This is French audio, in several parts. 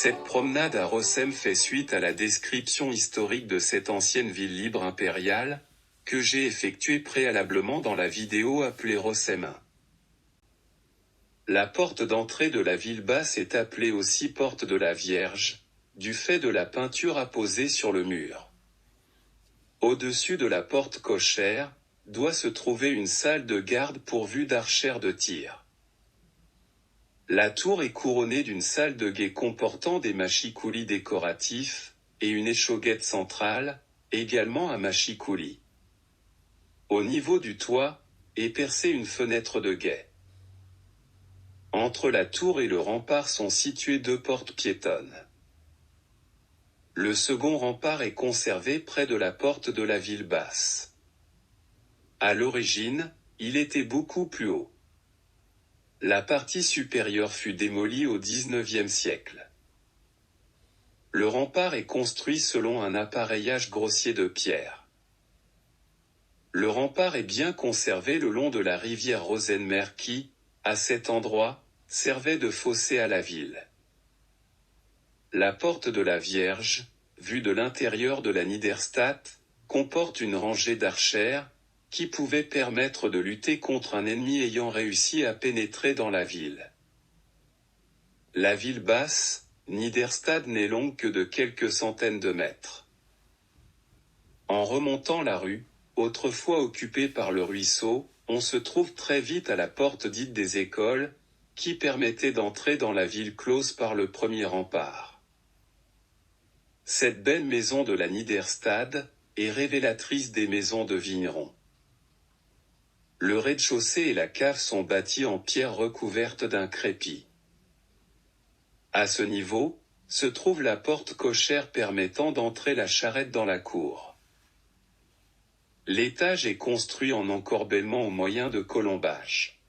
Cette promenade à Rossem fait suite à la description historique de cette ancienne ville libre impériale, que j'ai effectuée préalablement dans la vidéo appelée Rossem 1. La porte d'entrée de la ville basse est appelée aussi porte de la Vierge, du fait de la peinture apposée sur le mur. Au-dessus de la porte cochère, doit se trouver une salle de garde pourvue d'archères de tir. La tour est couronnée d'une salle de guet comportant des machicoulis décoratifs, et une échauguette centrale, également à machicoulis. Au niveau du toit, est percée une fenêtre de guet. Entre la tour et le rempart sont situées deux portes piétonnes. Le second rempart est conservé près de la porte de la ville basse. À l'origine, il était beaucoup plus haut. La partie supérieure fut démolie au XIXe siècle. Le rempart est construit selon un appareillage grossier de pierre. Le rempart est bien conservé le long de la rivière Rosenmer qui, à cet endroit, servait de fossé à la ville. La porte de la Vierge, vue de l'intérieur de la Niederstadt, comporte une rangée d'archères, qui pouvait permettre de lutter contre un ennemi ayant réussi à pénétrer dans la ville. La ville basse, Niederstadt n'est longue que de quelques centaines de mètres. En remontant la rue, autrefois occupée par le ruisseau, on se trouve très vite à la porte dite des écoles, qui permettait d'entrer dans la ville close par le premier rempart. Cette belle maison de la Niederstadt est révélatrice des maisons de vignerons. Le rez-de-chaussée et la cave sont bâtis en pierre recouverte d'un crépi. À ce niveau, se trouve la porte cochère permettant d'entrer la charrette dans la cour. L'étage est construit en encorbellement au moyen de colombages.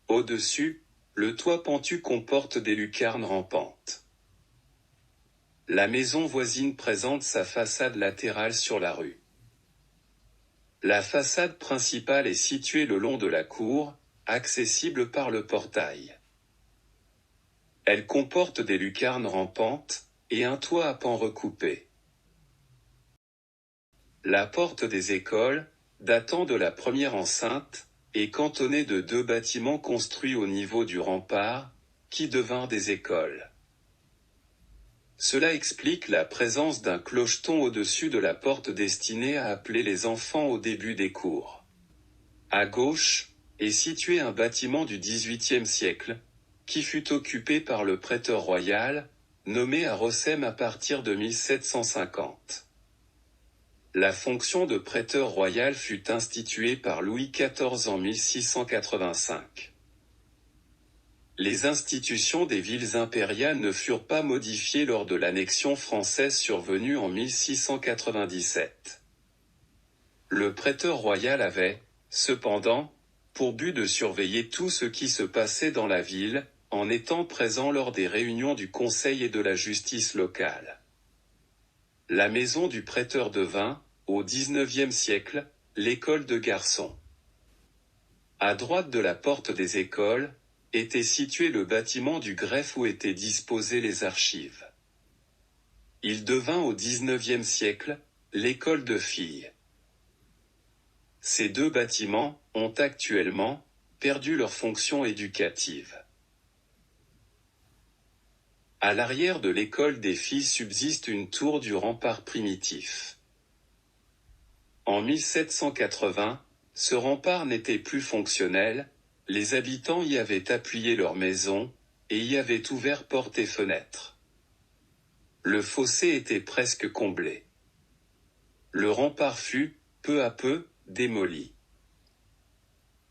Au-dessus, le toit pentu comporte des lucarnes rampantes. La maison voisine présente sa façade latérale sur la rue. La façade principale est située le long de la cour, accessible par le portail. Elle comporte des lucarnes rampantes, et un toit à pans recoupés. La porte des écoles, datant de la première enceinte, est cantonnée de deux bâtiments construits au niveau du rempart, qui devinrent des écoles. Cela explique la présence d'un clocheton au-dessus de la porte destinée à appeler les enfants au début des cours. À gauche, est situé un bâtiment du XVIIIe siècle, qui fut occupé par le prêteur royal, nommé à Rossem à partir de 1750. La fonction de prêteur royal fut instituée par Louis XIV en 1685. Les institutions des villes impériales ne furent pas modifiées lors de l'annexion française survenue en 1697. Le prêteur royal avait, cependant, pour but de surveiller tout ce qui se passait dans la ville, en étant présent lors des réunions du conseil et de la justice locale. La maison du prêteur devint, au XIXe siècle, l'école de garçons. À droite de la porte des écoles, était situé le bâtiment du greffe où étaient disposées les archives. Il devint au XIXe siècle, l'école de filles. Ces deux bâtiments ont actuellement perdu leur fonction éducative. À l'arrière de l'école des filles subsiste une tour du rempart primitif. En 1780, ce rempart n'était plus fonctionnel, les habitants y avaient appuyé leurs maisons, et y avaient ouvert portes et fenêtres. Le fossé était presque comblé. Le rempart fut, peu à peu, démoli.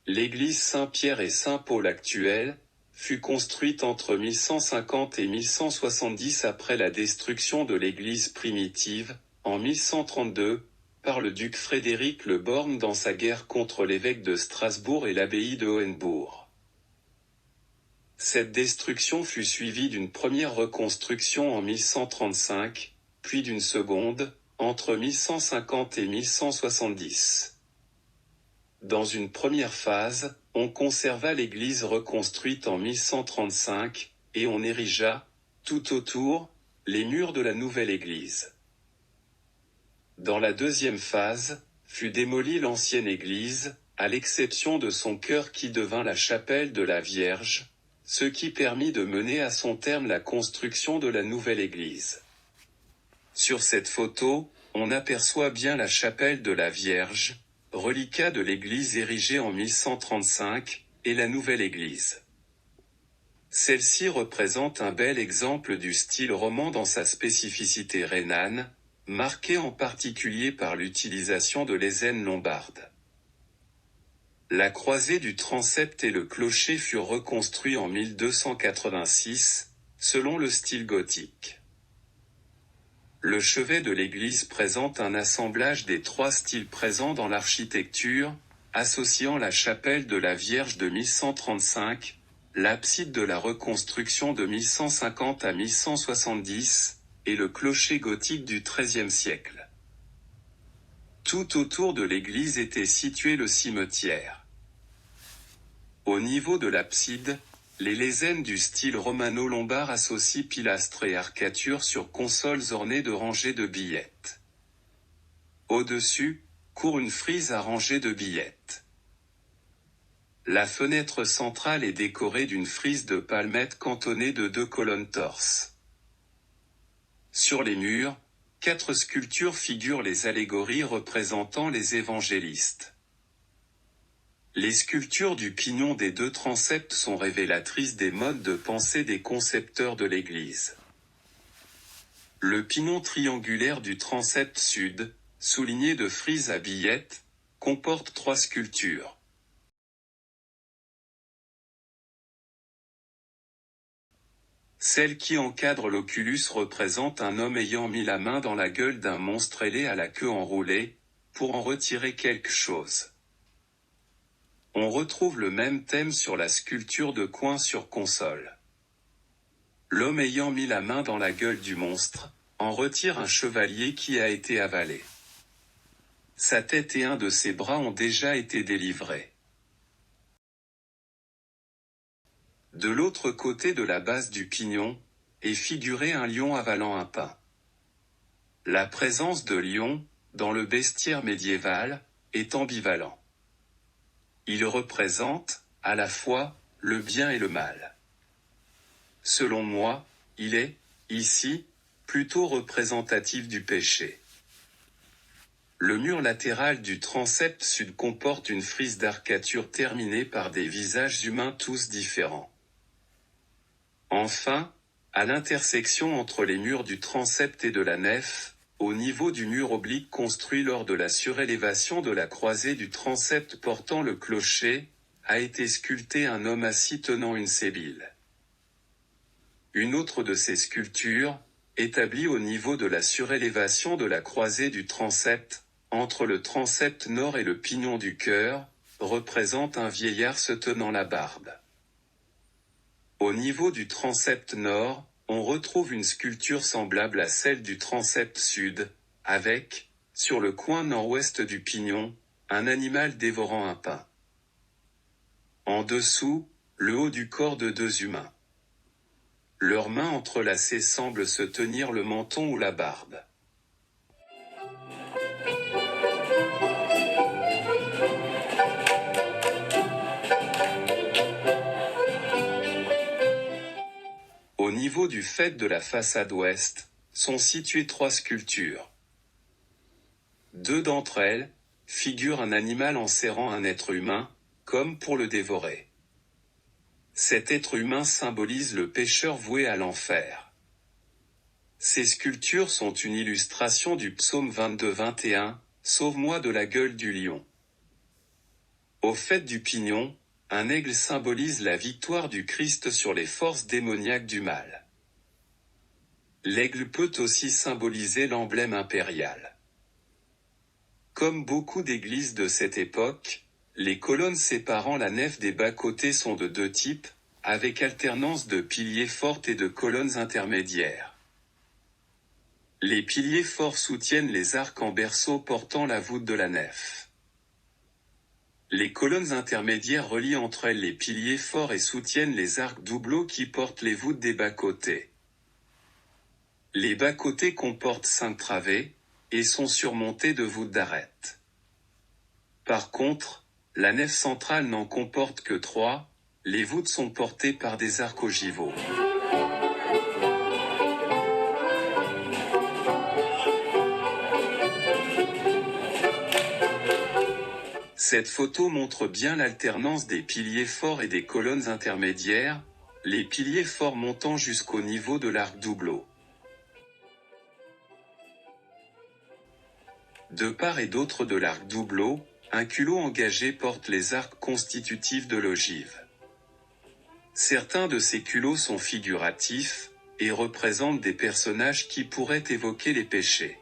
L'église Saint-Pierre et Saint-Paul actuelle, fut construite entre 1150 et 1170 après la destruction de l'église primitive, en 1132, par le duc Frédéric le Borgne dans sa guerre contre l'évêque de Strasbourg et l'abbaye de Hohenbourg. Cette destruction fut suivie d'une première reconstruction en 1135, puis d'une seconde, entre 1150 et 1170. Dans une première phase, on conserva l'église reconstruite en 1135, et on érigea, Tout autour, les murs de la nouvelle église. Dans la deuxième phase, fut démolie l'ancienne église, à l'exception de son chœur qui devint la chapelle de la Vierge, ce qui permit de mener à son terme la construction de la nouvelle église. Sur cette photo, on aperçoit bien la chapelle de la Vierge, reliquat de l'église érigée en 1135, et la nouvelle église. Celle-ci représente un bel exemple du style roman dans sa spécificité rhénane, marquée en particulier par l'utilisation de lézènes lombardes. La croisée du transept et le clocher furent reconstruits en 1286, selon le style gothique. Le chevet de l'église présente un assemblage des trois styles présents dans l'architecture, associant la chapelle de la Vierge de 1135, l'abside de la reconstruction de 1150 à 1170, et le clocher gothique du XIIIe siècle. Tout autour de l'église était situé le cimetière. Au niveau de l'abside, les lézènes du style romano-lombard associent pilastres et arcatures sur consoles ornées de rangées de billettes. Au-dessus, court une frise à rangées de billettes. La fenêtre centrale est décorée d'une frise de palmettes cantonnée de 2 colonnes torses. Sur les murs, 4 sculptures figurent les allégories représentant les évangélistes. Les sculptures du pignon des 2 transepts sont révélatrices des modes de pensée des concepteurs de l'Église. Le pignon triangulaire du transept sud, souligné de frises à billettes, comporte 3 sculptures. Celle qui encadre l'oculus représente un homme ayant mis la main dans la gueule d'un monstre ailé à la queue enroulée, pour en retirer quelque chose. On retrouve le même thème sur la sculpture de coin sur console. L'homme ayant mis la main dans la gueule du monstre, en retire un chevalier qui a été avalé. Sa tête et un de ses bras ont déjà été délivrés. De l'autre côté de la base du pignon, est figuré un lion avalant un pain. La présence de lion, dans le bestiaire médiéval, est ambivalent. Il représente, à la fois, le bien et le mal. Selon moi, il est, ici, plutôt représentatif du péché. Le mur latéral du transept sud comporte une frise d'arcature terminée par des visages humains tous différents. Enfin, à l'intersection entre les murs du transept et de la nef, au niveau du mur oblique construit lors de la surélévation de la croisée du transept portant le clocher, a été sculpté un homme assis tenant une sébile. Une autre de ces sculptures, établie au niveau de la surélévation de la croisée du transept, entre le transept nord et le pignon du chœur, représente un vieillard se tenant la barbe. Au niveau du transept nord, on retrouve une sculpture semblable à celle du transept sud, avec, sur le coin nord-ouest du pignon, un animal dévorant un pain. En dessous, le haut du corps de 2 humains. Leurs mains entrelacées semblent se tenir le menton ou la barbe. Au niveau du faîte de la façade ouest, sont situées 3 sculptures. 2 d'entre elles figurent un animal enserrant un être humain, comme pour le dévorer. Cet être humain symbolise le pécheur voué à l'enfer. Ces sculptures sont une illustration du psaume 22-21, « Sauve-moi de la gueule du lion ». Au faîte du pignon, un aigle symbolise la victoire du Christ sur les forces démoniaques du mal. L'aigle peut aussi symboliser l'emblème impérial. Comme beaucoup d'églises de cette époque, les colonnes séparant la nef des bas-côtés sont de 2 types, avec alternance de piliers forts et de colonnes intermédiaires. Les piliers forts soutiennent les arcs en berceau portant la voûte de la nef. Les colonnes intermédiaires relient entre elles les piliers forts et soutiennent les arcs doubleaux qui portent les voûtes des bas-côtés. Les bas-côtés comportent 5 travées, et sont surmontés de voûtes d'arêtes. Par contre, la nef centrale n'en comporte que 3, les voûtes sont portées par des arcs ogivaux. Cette photo montre bien l'alternance des piliers forts et des colonnes intermédiaires, les piliers forts montant jusqu'au niveau de l'arc doubleau. De part et d'autre de l'arc doubleau, un culot engagé porte les arcs constitutifs de l'ogive. Certains de ces culots sont figuratifs, et représentent des personnages qui pourraient évoquer les péchés.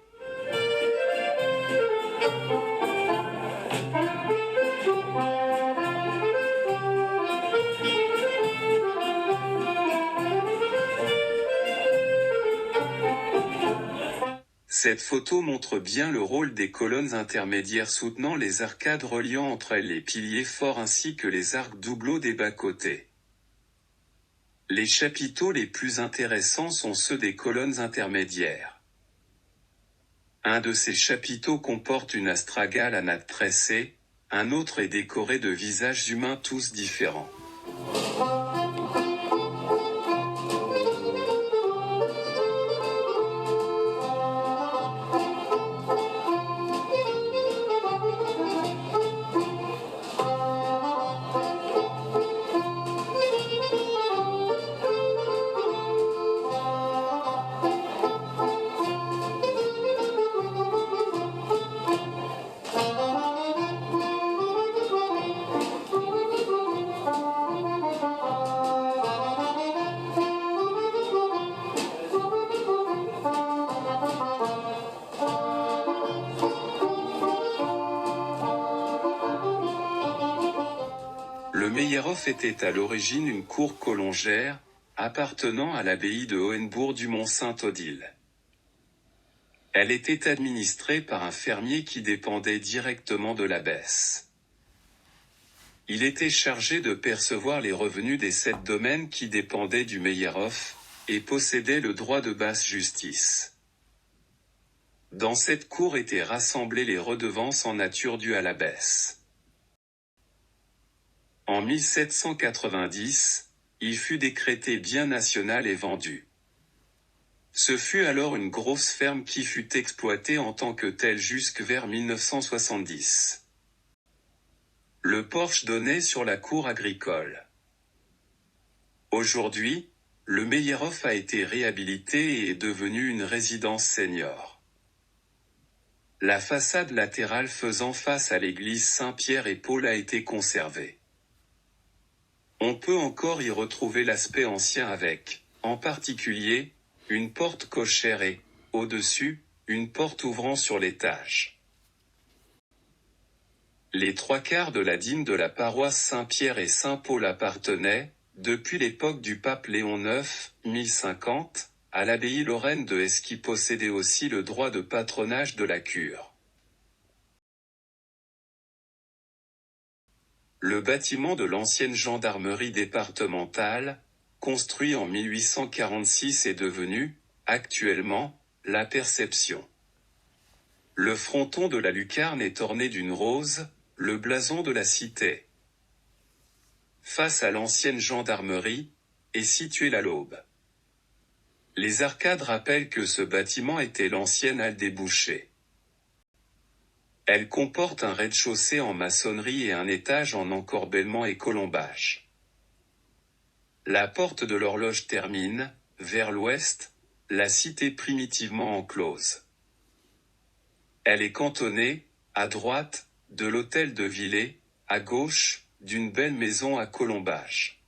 Cette photo montre bien le rôle des colonnes intermédiaires soutenant les arcades reliant entre elles les piliers forts ainsi que les arcs doubleaux des bas-côtés. Les chapiteaux les plus intéressants sont ceux des colonnes intermédiaires. Un de ces chapiteaux comporte une astragale à natte tressée, un autre est décoré de visages humains tous différents. Le Meyerhof était à l'origine une cour colongère, appartenant à l'abbaye de Hohenbourg du Mont-Saint-Odile. Elle était administrée par un fermier qui dépendait directement de l'abbesse. Il était chargé de percevoir les revenus des 7 domaines qui dépendaient du Meyerhof, et possédait le droit de basse justice. Dans cette cour étaient rassemblées les redevances en nature dues à l'abbesse. En 1790, il fut décrété bien national et vendu. Ce fut alors une grosse ferme qui fut exploitée en tant que telle jusque vers 1970. Le porche donnait sur la cour agricole. Aujourd'hui, le Meyerhof a été réhabilité et est devenu une résidence senior. La façade latérale faisant face à l'église Saint-Pierre et Paul a été conservée. On peut encore y retrouver l'aspect ancien avec, en particulier, une porte cochère et, au-dessus, une porte ouvrant sur l'étage. Les 3/4 de la dîme de la paroisse Saint-Pierre et Saint-Paul appartenaient, depuis l'époque du pape Léon IX, 1050, à l'abbaye lorraine de Hesse qui possédait aussi le droit de patronage de la cure. Le bâtiment de l'ancienne gendarmerie départementale, construit en 1846 est devenu, actuellement, la Perception. Le fronton de la lucarne est orné d'une rose, le blason de la cité. Face à l'ancienne gendarmerie, est située la Laube. Les arcades rappellent que ce bâtiment était l'ancienne halle des bouchers. Elle comporte un rez-de-chaussée en maçonnerie et un étage en encorbellement et colombage. La porte de l'horloge termine, vers l'ouest, la cité primitivement enclose. Elle est cantonnée, à droite, de l'hôtel de Villers, à gauche, d'une belle maison à colombage.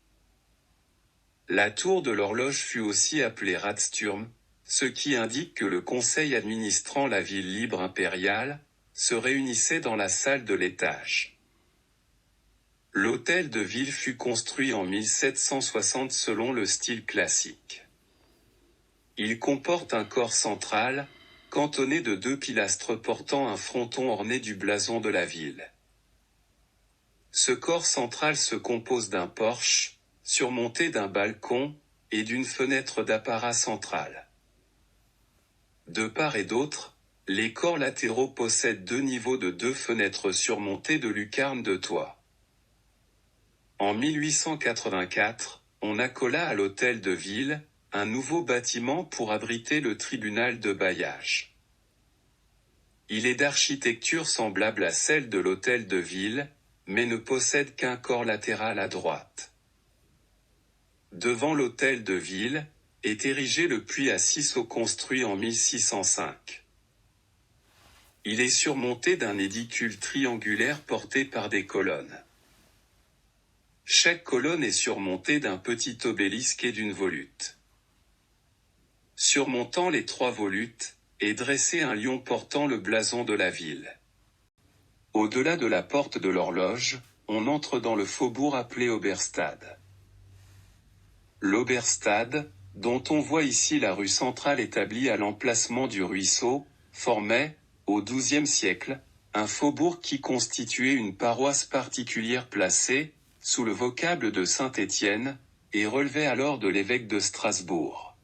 La tour de l'horloge fut aussi appelée Ratsturm, ce qui indique que le conseil administrant la ville libre impériale, se réunissait dans la salle de l'étage. L'hôtel de ville fut construit en 1760 selon le style classique. Il comporte un corps central, cantonné de 2 pilastres portant un fronton orné du blason de la ville. Ce corps central se compose d'un porche, surmonté d'un balcon, et d'une fenêtre d'apparat central. De part et d'autre, les corps latéraux possèdent 2 niveaux de 2 fenêtres surmontées de lucarnes de toit. En 1884, on accola à l'hôtel de ville, un nouveau bâtiment pour abriter le tribunal de bailliage. Il est d'architecture semblable à celle de l'hôtel de ville, mais ne possède qu'un corps latéral à droite. Devant l'hôtel de ville, est érigé le puits à 6 eaux construit en 1605. Il est surmonté d'un édicule triangulaire porté par des colonnes. Chaque colonne est surmontée d'un petit obélisque et d'une volute. Surmontant les 3 volutes, est dressé un lion portant le blason de la ville. Au-delà de la porte de l'horloge, on entre dans le faubourg appelé Oberstade. L'Oberstade, dont on voit ici la rue centrale établie à l'emplacement du ruisseau, formait, au XIIe siècle, un faubourg qui constituait une paroisse particulière placée, sous le vocable de Saint-Étienne, et relevait alors de l'évêque de Strasbourg.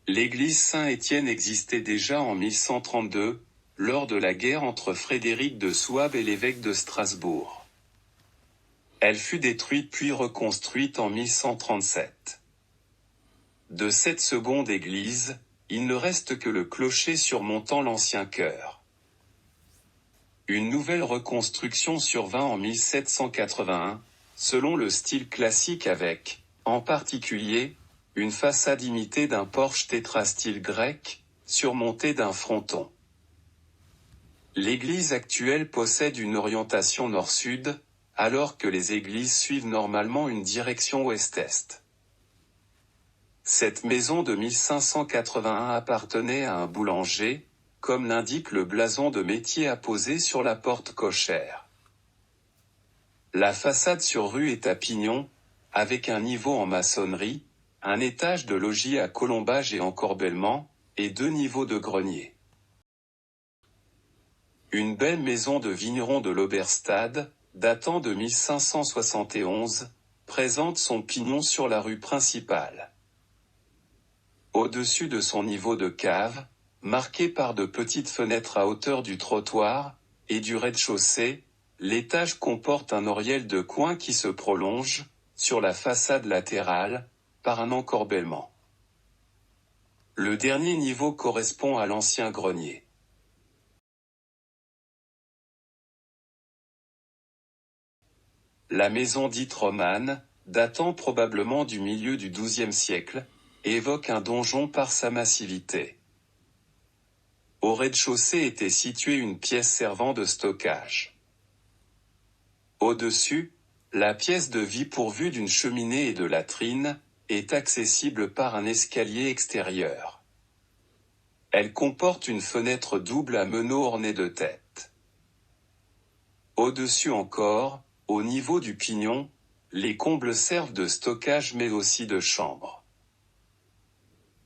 L'église Saint-Étienne existait déjà en 1132, lors de la guerre entre Frédéric de Souabe et l'évêque de Strasbourg. Elle fut détruite puis reconstruite en 1137. De cette seconde église, il ne reste que le clocher surmontant l'ancien chœur. Une nouvelle reconstruction survint en 1781, selon le style classique avec, en particulier, une façade imitée d'un porche tétrastyle grec, surmonté d'un fronton. L'église actuelle possède une orientation nord-sud, alors que les églises suivent normalement une direction ouest-est. Cette maison de 1581 appartenait à un boulanger, comme l'indique le blason de métier apposé sur la porte cochère. La façade sur rue est à pignon, avec un niveau en maçonnerie, un étage de logis à colombage et encorbellement, et 2 niveaux de grenier. Une belle maison de vigneron de l'Oberstade, datant de 1571, présente son pignon sur la rue principale. Au-dessus de son niveau de cave, marqué par de petites fenêtres à hauteur du trottoir, et du rez-de-chaussée, l'étage comporte un oriel de coin qui se prolonge, sur la façade latérale, par un encorbellement. Le dernier niveau correspond à l'ancien grenier. La maison dite romane, datant probablement du milieu du XIIe siècle, évoque un donjon par sa massivité. Au rez-de-chaussée était située une pièce servant de stockage. Au-dessus, la pièce de vie pourvue d'une cheminée et de latrines, est accessible par un escalier extérieur. Elle comporte une fenêtre double à meneaux ornée de têtes. Au-dessus encore, au niveau du pignon, les combles servent de stockage mais aussi de chambre.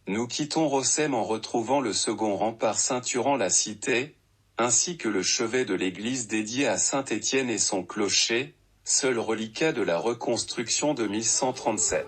Nous quittons Rossem en retrouvant le second rempart ceinturant la cité, ainsi que le chevet de l'église dédiée à Saint-Étienne et son clocher, seul reliquat de la reconstruction de 1137.